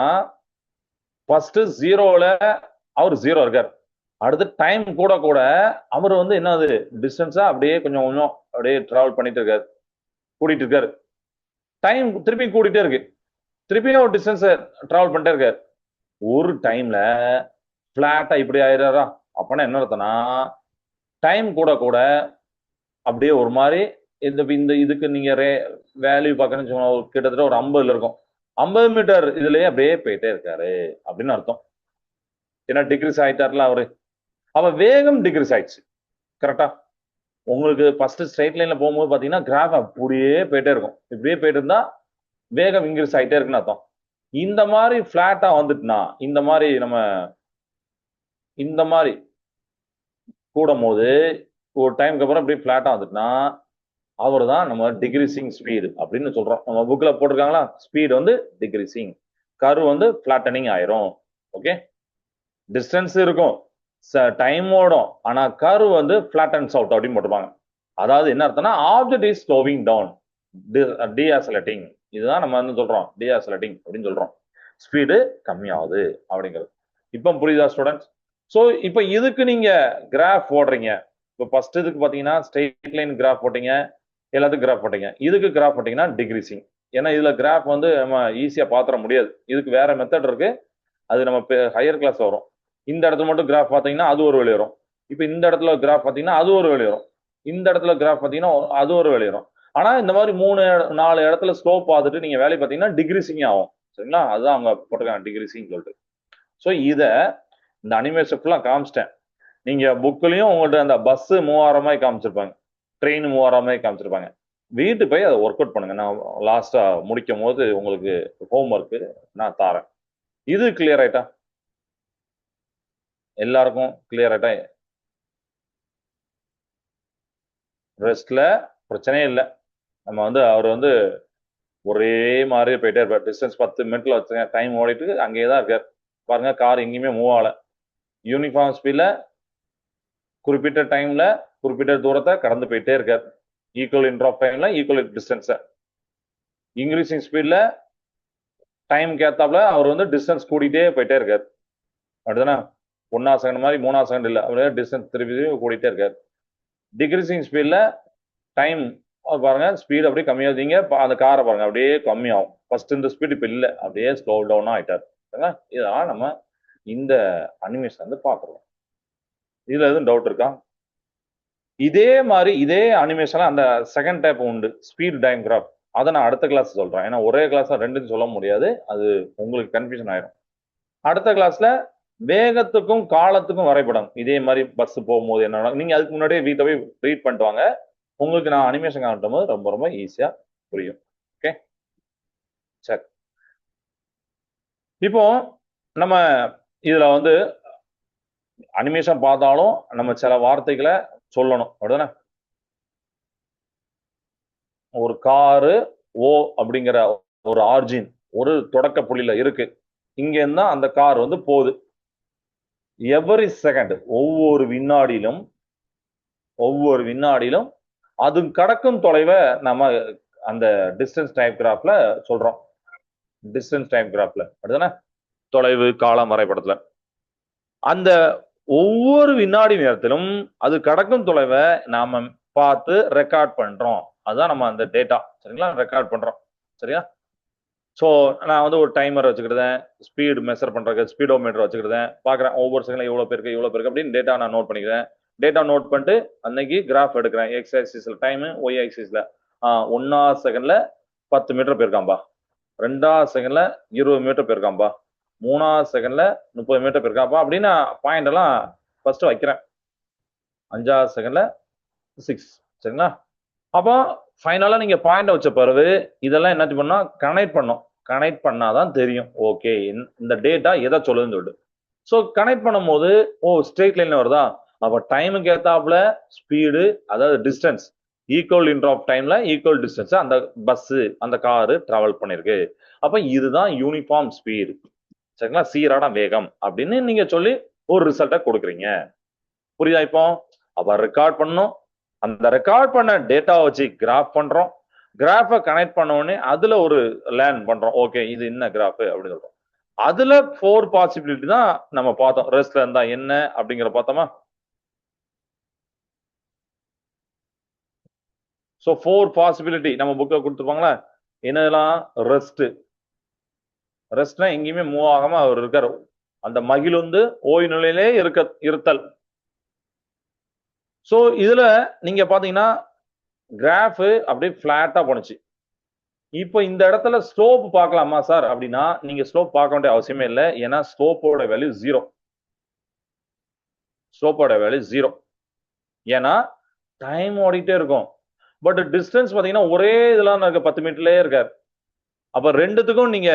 ஃபர்ஸ்ட் ஜீரோல அவர் ஜீரோ இருக்கார். அடுத்து டைம் கூட கூட அவர் வந்து என்னது டிஸ்டன்ஸா அப்படியே கொஞ்சம் கொஞ்சம் அப்படியே டிராவல் பண்ணிட்டு இருக்காரு, கூட்டிட்டு இருக்காரு. டைம் திருப்பி கூட்டிட்டே இருக்கு, திருப்பியும் ஒரு டிஸ்டன்ஸ் டிராவல் பண்ணிட்டே இருக்காரு. ஒரு டைம்ல பிளாட்டா இப்படி ஆயிடுறாரா? அப்பனா என்ன அர்த்தம்னா, டைம் கூட கூட அப்படியே ஒரு மாதிரி இந்த இந்த இதுக்கு நீங்க வேல்யூ பார்க்கணும்னு சொன்னா கிட்டத்தட்ட ஒரு 50ல இருக்கும், 50 மீட்டர் இதுலயே அப்படியே போயிட்டே இருக்காரு அப்படின்னு அர்த்தம். ஏன்னா டிக்ரீஸ் ஆயிட்டார்ல அவரு, அவ வேகம் டிக்ரீஸ் ஆயிடுச்சு. கரெக்டா? உங்களுக்கு ஃபர்ஸ்ட் ஸ்ட்ரைட் லைன்ல போகும்போது பாத்தீங்கன்னா கிராஃப் அப்படியே போயிட்டே இருக்கும், இப்படியே போயிட்டு இருந்தா வேகம் இன்க்ரீஸ் ஆயிட்டே இருக்குன்னு அர்த்தம். இந்த மாதிரி பிளாட்டா வந்துட்டுனா, இந்த மாதிரி நம்ம இந்த மாதிரி கூடும் போது ஒரு டைமுக்கு அப்புறம் இப்படி பிளாட்டா வந்துட்டுனா அவர் தான் நம்ம டிக்ரீசிங் ஸ்பீடு அப்படின்னு சொல்றோம். நம்ம புக்ல போட்டிருக்காங்களா, ஸ்பீடு வந்து டிக்ரீசிங், கர்வ் வந்து பிளாட்டனிங் ஆயிரும். ஓகே, டிஸ்டன்ஸ் இருக்கும், டைம் ஓடும், ஆனா கர்வ் வந்து பிளாட்டன்ஸ் அவுட் அப்படின்னு போட்டுருப்பாங்க. அதாவது என்ன அர்த்தம்னா, ஆப்ஜெக்ட் இஸ் ஸ்லோவிங் டவுன், டிஆசலேட்டிங். இதுதான் நம்ம வந்து சொல்றோம் டிஆசலேட்டிங் அப்படின்னு சொல்றோம். ஸ்பீடு கம்மியாகுது அப்படிங்கிறது. இப்போ புரியுதா ஸ்டூடெண்ட்ஸ்? ஸோ இப்போ இதுக்கு நீங்க கிராஃப் போடுறீங்க. இப்போ ஃபர்ஸ்ட் இதுக்கு பாத்தீங்கன்னா ஸ்ட்ரெயிட் லைன் கிராஃப் போட்டீங்க, எல்லாத்துக்கும் கிராஃப் போட்டீங்க. இதுக்கு கிராஃப் போட்டீங்கன்னா டிக்ரீசிங். ஏன்னா இதுல கிராஃப் வந்து நம்ம ஈஸியா பாத்திர முடியாது, இதுக்கு வேற மெத்தட் இருக்கு, அது நம்ம ஹையர் கிளாஸ் வரும். இந்த இடத்துல மட்டும் கிராஃப் பாத்தீங்கன்னா அது ஒரு வழி வரும். இப்போ இந்த இடத்துல கிராஃப் பாத்தீங்கன்னா அது ஒரு வழி வரும். இந்த இடத்துல கிராஃப் பாத்தீங்கன்னா அது ஒரு வழி வரும். ஆனா இந்த மாதிரி 3-4 இடத்துல ஸ்லோப் பார்த்துட்டு நீங்க வேலையை பார்த்தீங்கன்னா டிக்ரீசிங் ஆகும். சரிங்களா? அதுதான் அவங்க போட்டிருக்காங்க டிக்ரீசிங் சொல்லிட்டு. ஸோ இதை இந்த அனிமேஷன் ஃபுல்லாக காமிச்சிட்டேன். நீங்க புக்லயும் உங்கள்ட்ட அந்த பஸ் மூவ் ஆகிற மாதிரி காமிச்சிருப்பாங்க, ட்ரெயின் மூவ் ஆகிற மாதிரி காமிச்சிருப்பாங்க. வீட்டு போய் அதை ஒர்க் அவுட் பண்ணுங்க. நான் லாஸ்டா முடிக்கும் போது உங்களுக்கு ஹோம் ஒர்க்கு நான் தாரேன். இது கிளியர் ஆயிட்டா? எல்லாருக்கும் கிளியர் ஆயிட்டா? ரெஸ்ட்ல பிரச்சனையே இல்லை. நம்ம வந்து அவர் வந்து ஒரே மாதிரி போயிட்டே இருப்பார். டிஸ்டன்ஸ் 10 மினிட்ல வச்சுங்க, டைம் ஓடிட்டு அங்கேயே தான் இருக்கார். பாருங்க, கார் எங்கேயுமே மூவ் ஆகல. யூனிஃபார்ம் ஸ்பீட்ல குறிப்பிட்ட டைம்ல குறிப்பிட்ட தூரத்தை கடந்து போயிட்டே இருக்கார். ஈக்குவல் இன்டர் ஆஃப் டைம்ல ஈக்குவல் டிஸ்டன்ஸ். இன்க்ரீசிங் ஸ்பீட்ல டைம் கேத்தாப்ல அவர் வந்து டிஸ்டன்ஸ் கூட்டிகிட்டே போயிட்டே இருக்கார். அப்படிதானே? 1 செகண்ட் மாதிரி 3 செகண்ட் இல்லை, அப்படியே டிஸ்டன்ஸ் திருப்பி கூட்டிகிட்டே இருக்கார். டிக்ரீசிங் ஸ்பீட்ல டைம் பாருங்க, ஸ்பீட் அப்படியே கம்மியாகுதுங்க, அந்த காரை பாருங்க அப்படியே கம்மியாகும். ஃபர்ஸ்ட் இந்த ஸ்பீட் இப்போ இல்லை, அப்படியே ஸ்லோ டவுனா ஆயிட்டார். இதெல்லாம் நம்ம இந்த அனிமேஷன் வந்து பார்க்குறோம். இதுல எதுவும் டவுட் இருக்கா? இதே மாதிரி இதே அனிமேஷன்ல அந்த செகண்ட் டைப் உண்டு, ஸ்பீட் டைம் கிராஃப். அதை நான் அடுத்த கிளாஸ் சொல்றேன். ஏன்னா ஒரே கிளாஸ்ல ரெண்டுன்னு சொல்ல முடியாது, அது உங்களுக்கு கன்ஃபியூஷன் ஆயிடும். அடுத்த கிளாஸ்ல வேகத்துக்கும் காலத்துக்கும் வரைபடம், இதே மாதிரி பஸ் போகும்போது என்ன, நீங்க அதுக்கு முன்னாடியே வீட்டை போய் ரீட் பண்ணிட்டு வாங்க. உங்களுக்கு நான் அனிமேஷன் காட்டும் போது ரொம்ப ரொம்ப ஈஸியா புரியும். ஓகே, சரி. இப்போ நம்ம இதுல வந்து அனிமேஷன் பார்த்தாலும் நம்ம சில வார்த்தைகளை சொல்லணும், அப்படிதானே? ஒரு காரு ஓ அப்படிங்கிற ஒரு ஆர்ஜின் ஒரு தொடக்க புள்ளியில இருக்கு. இங்க இருந்தா அந்த கார் வந்து போகுது. எவரி செகண்ட் ஒவ்வொரு வினாடியிலும் அது கடக்கும் தொலைவை நம்ம அந்த டிஸ்டன்ஸ் டைம் கிராஃப்ல சொல்றோம். டிஸ்டன்ஸ் டைம் கிராஃப்ல அப்படிதானே, தொலைவு காலம் வரைபடத்துல அந்த ஒவ்வொரு வினாடி நேரத்திலும் அது கடக்கும் தொலைவை நாம பார்த்து ரெக்கார்ட் பண்றோம். அதுதான் நம்ம அந்த டேட்டா, சரிங்களா, ரெக்கார்ட் பண்றோம். சரியா? ஸோ நான் வந்து ஒரு டைமர் வச்சுக்கிட்டேன், ஸ்பீடு மெஷர் பண்றதுக்கு ஸ்பீடோமீட்டர் வச்சுக்கிட்டேன், பார்க்குறேன் ஒவ்வொரு செகண்ட்ல எவ்வளோ பேருக்கு அப்படின்னு டேட்டா நான் நோட் பண்ணிக்கிறேன். டேட்டா நோட் பண்ணிட்டு அன்னைக்கு கிராஃப் எடுக்கிறேன். எக்ஸ் ஆக்சிஸ்ல டைமு, ஒய் ஆக்சிஸ்ல 1 செகண்ட்ல 10 மீட்டர் போயிருக்காம்பா, 2 செகண்ட்ல 20 மீட்டர் போயிருக்காம்பா, 3 செகண்ட்ல 30 மீட்டர் போயிருக்காம்பா அப்படின்னு பாயிண்ட் எல்லாம் ஃபர்ஸ்ட் வைக்கிறேன். 5 செகண்ட்ல 6. சரிங்களா? அப்போ ஃபைனலா நீங்க பாயிண்ட் வச்ச பிறகு இதெல்லாம் என்ன பண்ணா கனெக்ட் பண்ணாதான் தெரியும். ஓகே, இந்த டேட்டா எதை சொல்லுதுன்னு சொல்லிட்டு. ஸோ கனெக்ட் பண்ணும்போது ஸ்ட்ரெயிட் லைன்ல வருதா, அப்ப டைமுக்கு ஏத்தாப்புல ஸ்பீடு, அதாவது டிஸ்டன்ஸ் ஈக்குவல் இன்டர் ஆஃப் டைம்ல ஈக்குவல் டிஸ்டன்ஸ் அந்த பஸ் அந்த காரு டிராவல் பண்ணிருக்கு. அப்ப இதுதான் யூனிஃபார்ம் ஸ்பீடு. சரிங்களா, சீரான வேகம் அப்படின்னு நீங்க சொல்லி ஒரு ரிசல்ட்டை கொடுக்குறீங்க. புரியுதா? இப்போ அப்ப ரெக்கார்ட் பண்ணணும், அந்த ரெக்கார்ட் பண்ண டேட்டா வச்சு கிராஃப் பண்றோம். கிராஃபை கனெக்ட் பண்ண உடனே அதுல ஒரு லேர்ன் பண்றோம். ஓகே, இது என்ன கிராஃப் அப்படின்னு சொல்றோம். அதுல 4 பாசிபிலிட்டி தான் நம்ம பார்த்தோம். ரெஸ்ட்ல இருந்தா என்ன அப்படிங்கிற பார்த்தோமா? ஸோ 4 பாசிபிலிட்டி நம்ம புக்ல கொடுத்துருப்பாங்களா? என்னதெல்லாம்? ரெஸ்ட்னா எங்கேயுமே மூவ் ஆகாம அவர் இருக்காரு. அந்த மகிழுந்து ஓய்வு நிலையிலே இருத்தல். ஸோ இதுல நீங்க பாத்தீங்கன்னா கிராஃப் அப்படியே பிளாட்டா போனுச்சு. இப்போ இந்த இடத்துல ஸ்லோப் பார்க்கலாமா சார் அப்படின்னா நீங்க ஸ்லோப் பார்க்க வேண்டிய அவசியமே இல்லை. ஏன்னா ஸ்லோப்போட வேல்யூ 0. ஸ்லோப்போட வேல்யூ 0. ஏன்னா டைம் ஓடிட்டே இருக்கும். பட் டிஸ்டன்ஸ் பாத்தீங்கன்னா ஒரே இதெல்லாம் இருக்க 10 மீட்டர்லயே இருக்காரு. அப்ப ரெண்டுத்துக்கும் நீங்க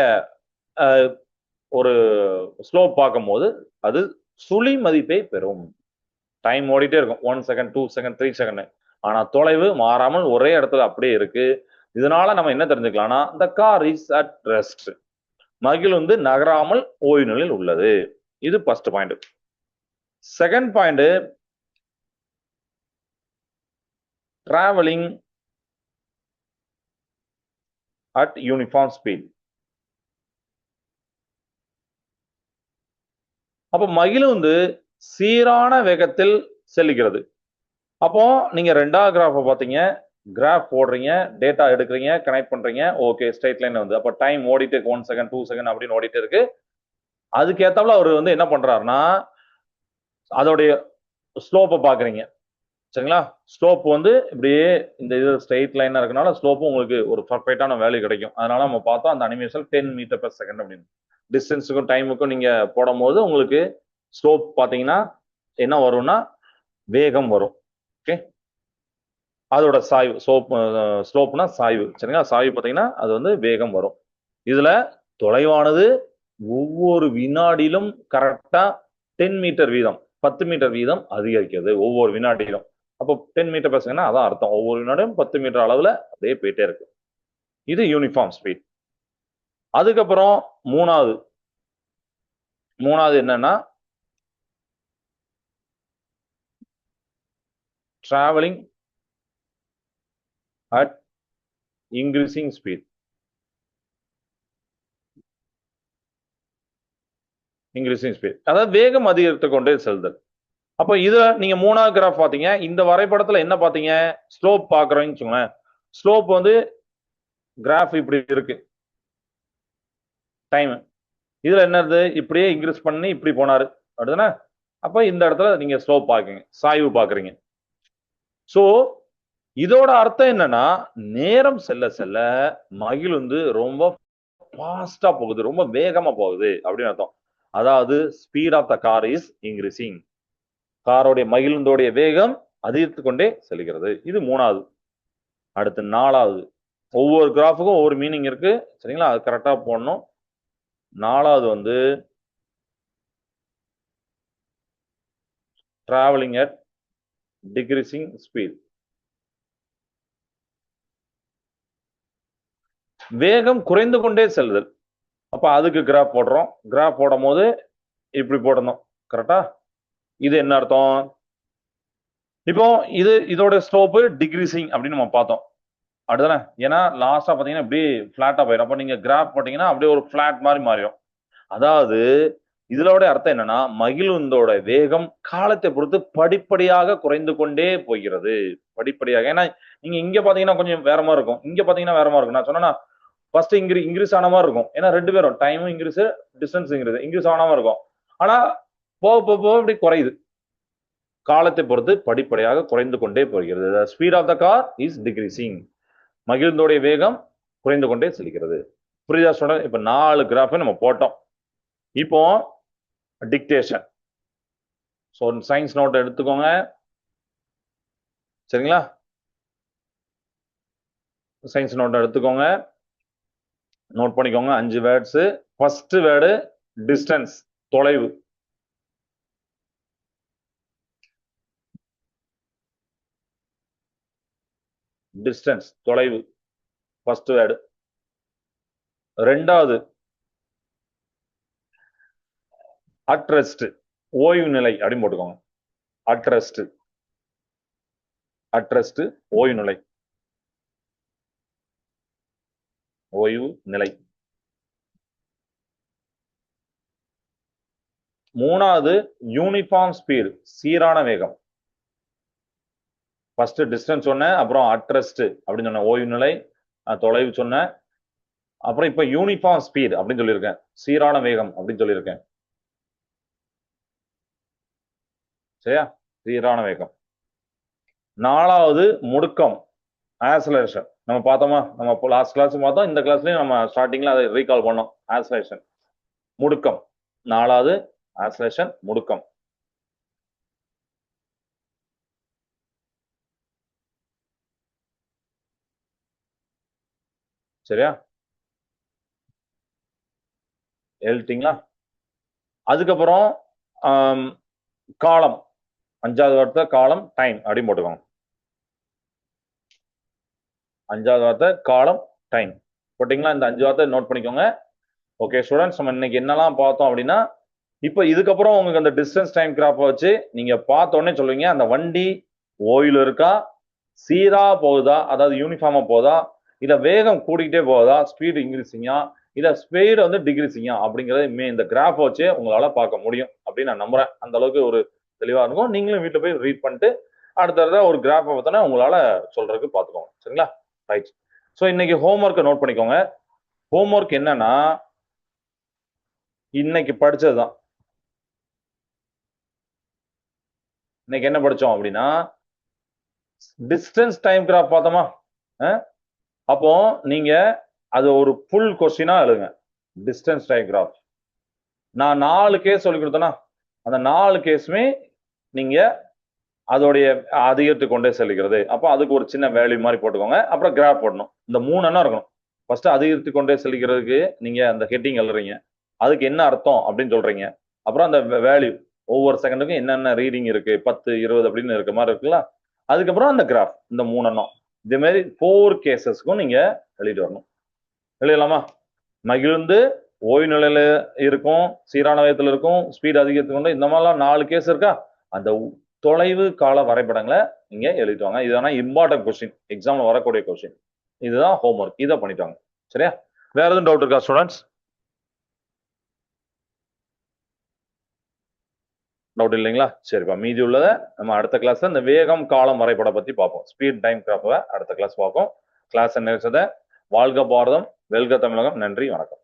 ஒரு ஸ்லோப் பார்க்கும்போது அது சுழி மதிப்பை பெறும். டைம் ஓடிட்டே இருக்கும், 1 செகண்ட் 2 செகண்ட் 3 செகண்ட். ஆனா தொலைவு மாறாமல் ஒரே இடத்துல அப்படியே இருக்கு. இதனால நம்ம என்ன தெரிஞ்சுக்கலாம்னா the car is at rest. மகிழ் வந்து நகராமல் ஓய்வு நிலையில் உள்ளது. இது first point. Second point, travelling at uniform speed. அப்ப மகிழ் வந்து சீரான வேகத்தில் செல்லுகிறது. அப்போ நீங்க 2வது கிராஃப பாத்தீங்க, கிராஃப் போடுறீங்க, டேட்டா எடுக்கிறீங்க, கனெக்ட் பண்றீங்க. ஓகே, ஸ்ட்ரைட் லைன் வந்து அப்ப டைம் ஓடிட்டு இருக்கு, 1 செகண்ட் 2 செகண்ட் அப்படின்னு ஓடிட்டு இருக்கு. அதுக்கு ஏத்தாப்புல அவர் வந்து என்ன பண்றாருன்னா அதோடைய ஸ்லோப்பை பாக்குறீங்க. சரிங்களா? ஸ்லோப் வந்து இப்படியே இந்த இது ஸ்ட்ரெயிட் லைனா இருக்கனால ஸ்லோப்பும் உங்களுக்கு ஒரு பர்ஃபெக்டான வேல்யூ கிடைக்கும். அதனால நம்ம பார்த்தோம் அந்த அனிமேஷன் 10 மீட்டர் பெர் செகண்ட் அப்படின்னு. டிஸ்டன்ஸுக்கும் டைமுக்கும் நீங்க போடும்போது உங்களுக்கு ஸ்லோப் பாத்தீங்கன்னா என்ன வரும்னா வேகம் வரும். ஓகே, அதோட சாய்வு ஸ்லோப்னா சாய்வு. சரிங்களா? சாய்வு பாத்தீங்கன்னா அது வந்து வேகம் வரும். இதுல தொலைவானது ஒவ்வொரு வினாடியிலும் கரெக்டா 10 மீட்டர் வீதம் 10 மீட்டர் வீதம் அதிகரிக்கிறது ஒவ்வொரு வினாடியிலும். அப்போ 10 மீட்டர் பெர் செகண்ட் அதான் அர்த்தம். ஒவ்வொரு வினாடியும் 10 மீட்டர் அளவுல அப்படியே போயிட்டே இருக்கு. இது யூனிஃபார்ம் ஸ்பீட். அதுக்கப்புறம் மூணாவது என்னன்னா டிராவலிங் அட் இன்க்ரீசிங் ஸ்பீட். அதாவது வேகம் அதிகரித்து கொண்டே செல்தல். அப்ப இதுல நீங்க 3வது கிராஃப் பாத்தீங்க. இந்த வரைபடத்துல என்ன பாத்தீங்க? ஸ்லோப் பாக்குறோம்னு வச்சுக்கோங்களேன். ஸ்லோப் வந்து கிராஃப் இப்படி இருக்கு, டைம் இதுல என்னது இப்படியே இன்க்ரீஸ் பண்ணி இப்படி போனாரு அப்படிதானே? அப்ப இந்த இடத்துல நீங்க ஸ்லோப் பாக்குறீங்க, சாய்வு பாக்குறீங்க. சோ இதோட அர்த்தம் என்னன்னா நேரம் செல்ல செல்ல மகிழ் வந்து ரொம்ப ஃபாஸ்டா போகுது, ரொம்ப வேகமா போகுது அப்படின்னு அர்த்தம். அதாவது speed of the car is increasing. காரோடைய மகிழுந்தோடைய வேகம் அதிகரித்து கொண்டே செல்கிறது. இது 3வது. அடுத்து 4வது. ஒவ்வொரு கிராஃபுக்கும் ஒவ்வொரு மீனிங் இருக்கு. சரிங்களா? அது கரெக்டா போடணும். 4வது வந்து traveling at decreasing speed. வேகம் குறைந்து கொண்டே செல்லுதல். அப்ப அதுக்கு கிராஃப் போடுறோம். கிராஃப் போடும் போது இப்படி போடணும். கரெக்டா? இது என்ன அர்த்தம்? இப்போ இதோட ஸ்லோப் டிக்ரீசிங் அப்படின்னு நம்ம பார்த்தோம். அப்படிதானே? ஏன்னா லாஸ்டா பாத்தீங்கன்னா இப்படி பிளாட்டா போயிடும். அப்ப நீங்க கிராஃப் போட்டீங்கன்னா அப்படியே ஒரு பிளாட் மாதிரி மாறிடும். அதாவது இதோட அர்த்தம் என்னன்னா மகிழுந்தோட வேகம் காலத்தை பொறுத்து படிப்படியாக குறைந்து கொண்டே போகிறது. படிப்படியாக. ஏன்னா நீங்க இங்க பாத்தீங்கன்னா கொஞ்சம் வேற மாதிரி இருக்கும். இங்க பாத்தீங்கன்னா வேற மாதிரி இருக்கும். நான் சொன்னா ஃபர்ஸ்ட் இன்க்ரீஸ் ஆன மாதிரி இருக்கும். ஏன்னா ரெண்டு பேரும் டைமும் இன்க்ரீஸ், டிஸ்டன்ஸ் இன்க்ரீஸ் ஆன மாதிரி இருக்கும். ஆனா போக போக இப்படி குறையுது. காலத்தை பொறுத்து படிப்படியாக குறைந்து கொண்டே போகிறது. Speed of the car is decreasing. மகிழ்ந்தோடைய வேகம் குறைந்து கொண்டே செல்கிறது. புரியுதா ஸ்டூடண்ட்? இப்ப 4 கிராஃபை நம்ம போட்டோம். இப்போ டிக்டேஷன். ஸோ சயின்ஸ் நோட் எடுத்துக்கோங்க. சரிங்களா? சயின்ஸ் நோட் எடுத்துக்கோங்க. நோட் பண்ணிக்கோங்க. 5 வேர்ட்ஸ். ஃபர்ஸ்ட் வேர்டு டிஸ்டன்ஸ், தொலைவு. டிஸ்டன்ஸ், தொலைவு. First word. ரெண்டாவது அட்ரெஸ்ட், ஓய்வு நிலை அப்படின்னு போட்டுக்கோங்க. அட்ரெஸ்ட், அட்ரெஸ்ட், ஓய்வு நிலை, ஓய்வு நிலை. மூணாவது யூனிஃபார்ம் ஸ்பீடு, சீரான வேகம். ஃபர்ஸ்ட் டிஸ்டன்ஸ் சொன்னேன், அப்புறம் அட்ரெஸ்ட் அப்படின்னு சொன்னேன், ஓய்வு நிலை, தொலைவு சொன்னேன். அப்புறம் இப்ப யூனிஃபார்ம் ஸ்பீட் அப்படின்னு சொல்லியிருக்கேன், சீரான வேகம் அப்படின்னு சொல்லியிருக்கேன். சரியா? சீரான வேகம். 4வது முடுக்கம், ஆக்சலரேஷன். நம்ம பார்த்தோமா? நம்ம லாஸ்ட் கிளாஸ் பார்த்தோம். இந்த கிளாஸ்லயும் நம்ம ஸ்டார்டிங்ல அதை ரீகால் பண்ணோம். ஆக்சலரேஷன், முடுக்கம். 4வது ஆக்சலரேஷன், முடுக்கம். சரியா? எழுதிட்டீங்களா? அதுக்கப்புறம் காலம், 5வது வார்த்தை காலம், டைம் அப்படின்னு போட்டுக்கோங்க. 5வது வார்த்தை காலம், டைம் போட்டீங்களா? இந்த 5 வார்த்தை நோட் பண்ணிக்கோங்க. ஓகே ஸ்டூடெண்ட்ஸ், நம்ம இன்னைக்கு என்னெல்லாம் பார்த்தோம் அப்படின்னா, இப்போ இதுக்கப்புறம் உங்களுக்கு அந்த டிஸ்டன்ஸ் டைம் கிராஃபை வச்சு நீங்க பார்த்தோன்னே சொல்லுவீங்க அந்த வண்டி ஓயில் இருக்கா, சீரா போகுதா, அதாவது யூனிஃபார்மா போகுதா, இத வேகம் கூடிக்கிட்டே போகுதா, ஸ்பீடு இன்க்ரீசிங்கா, இத ஸ்பீடு வந்து டிக்ரீசிங்கா அப்படிங்கறத இந்த கிராஃபை வச்சு உங்களால பார்க்க முடியும் அப்படின்னு நான் நம்புறேன். அந்த அளவுக்கு ஒரு தெளிவா இருக்கும். நீங்களும் வீட்டுல போய் ரீட் பண்ணிட்டு அடுத்த ஒரு கிராஃபை பார்த்தோன்னா உங்களால சொல்றதுக்கு பார்த்துக்கோங்க. சரிங்களா? ரைட். ஸோ இன்னைக்கு ஹோம்ஒர்க்கை நோட் பண்ணிக்கோங்க. ஹோம்ஒர்க் என்னன்னா இன்னைக்கு படிச்சதுதான். இன்னைக்கு என்ன படிச்சோம் அப்படின்னா டிஸ்டன்ஸ் டைம் கிராஃப் பார்த்தோமா? அப்போ நீங்க அது ஒரு ஃபுல் கொஸ்டினா எழுதுங்க. Distance time graph. நான் 4 கேஸ் சொல்லி கொடுத்தேன்னா அந்த 4 கேஸுமே நீங்க அதோடைய அதிகரித்து கொண்டே செல்கிறது. அப்போ அதுக்கு ஒரு சின்ன வேல்யூ மாதிரி போட்டுக்கோங்க. அப்புறம் கிராஃப் போடணும். இந்த 3 எண்ணம் இருக்கணும். ஃபர்ஸ்ட் அதிகரித்து கொண்டே செல்கிறதுக்கு நீங்க அந்த ஹெட்டிங் எழுதுறீங்க, அதுக்கு என்ன அர்த்தம் அப்படின்னு சொல்றீங்க. அப்புறம் அந்த வேல்யூ ஒவ்வொரு செகண்டுக்கும் என்னென்ன ரீடிங் இருக்கு, 10, 20 அப்படின்னு இருக்க மாதிரி இருக்குல்ல. அதுக்கப்புறம் அந்த கிராஃப், இந்த 3 எண்ணம். இதே மாதிரி 4 கேசஸ்க்கும் நீங்க எழுதிட்டு வரணும். எழுதலாமா? மகிழ்ந்து ஓய்வு நிலையில இருக்கும், சீரான வேகத்துல இருக்கும், ஸ்பீட் அதிகரித்து கொண்டு, இந்த மாதிரிலாம் 4 கேஸ் இருக்கா? அந்த தொலைவு கால வரைபடங்களை நீங்க எழுதிட்டு வாங்க. இதுதான் இம்பார்ட்டன்ட் கொஸ்டின், எக்ஸாம்ல வரக்கூடிய கொஸ்டின். இதுதான் ஹோம்ஒர்க். இதை பண்ணிட்டு வாங்க. சரியா? வேற எதுவும் டவுட் இருக்கா ஸ்டூடெண்ட்ஸ்? டவுட் இல்லைங்களா? சரிப்பா. மீதி உள்ளதை நம்ம அடுத்த கிளாஸ்ல இந்த வேகம் காலம் வரைபடம் பத்தி பார்ப்போம். ஸ்பீட் டைம் கிராஃபை அடுத்த கிளாஸ் பார்ப்போம். கிளாஸ் நிறைச்சதை வாழ்க பாரதம், வெல்க தமிழகம். நன்றி, வணக்கம்.